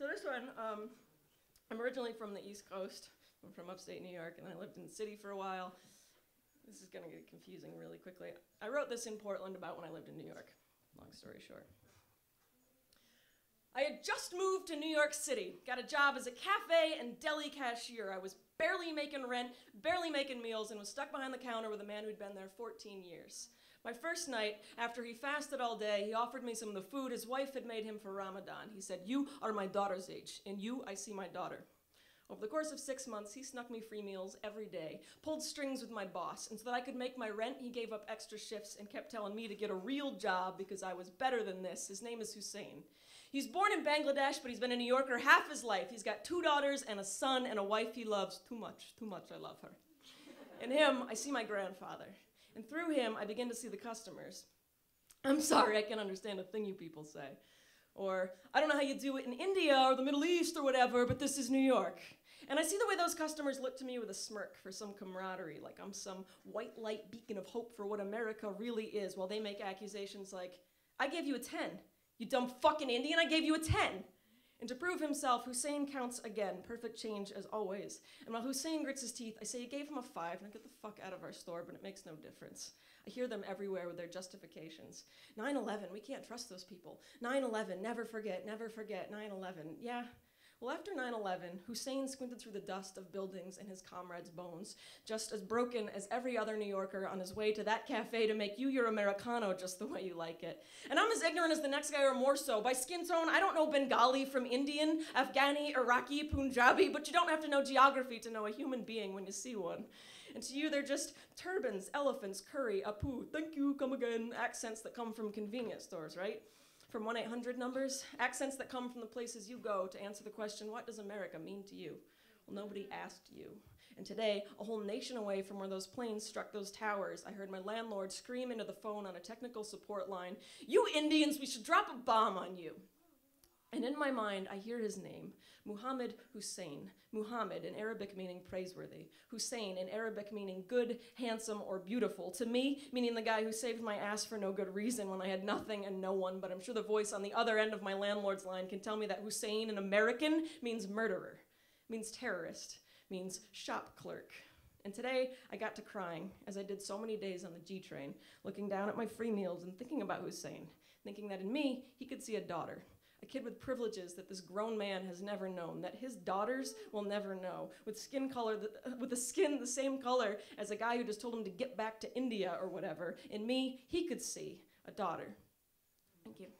So this one, I'm originally from the East Coast. I'm from upstate New York, and I lived in the city for a while. This is going to get confusing really quickly. I wrote this in Portland about when I lived in New York. Long story short. I had just moved to New York City, got a job as a cafe and deli cashier. I was barely making rent, barely making meals, and was stuck behind the counter with a man who'd been there 14 years. My first night, after he fasted all day, he offered me some of the food his wife had made him for Ramadan. He said, "You are my daughter's age. In you, I see my daughter." Over the course of 6 months, he snuck me free meals every day, pulled strings with my boss, and so that I could make my rent, he gave up extra shifts and kept telling me to get a real job because I was better than this. His name is Hussein. He's born in Bangladesh, but he's been a New Yorker half his life. He's got 2 daughters and a son and a wife he loves too much, I love her. In him, I see my grandfather. And through him, I begin to see the customers. "I'm sorry, I can't understand a thing you people say." Or, "I don't know how you do it in India or the Middle East or whatever, but this is New York." And I see the way those customers look to me with a smirk for some camaraderie, like I'm some white light beacon of hope for what America really is, while they make accusations like, "I gave you a 10. You dumb fucking Indian, I gave you a 10. And to prove himself, Hussein counts again, perfect change as always. And while Hussein grits his teeth, I say, "You gave him a 5, now get the fuck out of our store," but it makes no difference. I hear them everywhere with their justifications. 9/11, we can't trust those people. 9/11, never forget, 9/11. Yeah, well, after 9/11, Hussein squinted through the dust of buildings and his comrades' bones, just as broken as every other New Yorker on his way to that cafe to make you your Americano just the way you like it. And I'm as ignorant as the next guy or more so. By skin tone, I don't know Bengali from Indian, Afghani, Iraqi, Punjabi, but you don't have to know geography to know a human being when you see one. And to you, they're just turbans, elephants, curry, apu, thank you, come again, accents that come from convenience stores, right? From 1-800 numbers, accents that come from the places you go to answer the question, what does America mean to you? Well, nobody asked you. And today, a whole nation away from where those planes struck those towers, I heard my landlord scream into the phone on a technical support line, "You Indians, we should drop a bomb on you." And in my mind, I hear his name, Muhammad Hussein. Muhammad, in Arabic meaning praiseworthy. Hussein, in Arabic meaning good, handsome, or beautiful. To me, meaning the guy who saved my ass for no good reason when I had nothing and no one, but I'm sure the voice on the other end of my landlord's line can tell me that Hussein in American means murderer, means terrorist, means shop clerk. And today, I got to crying, as I did so many days on the G train, looking down at my free meals and thinking about Hussein, thinking that in me, he could see a daughter. A kid with privileges that this grown man has never known, that his daughters will never know, with skin color, with a skin the same color as a guy who just told him to get back to India or whatever. In me, he could see a daughter. Thank you.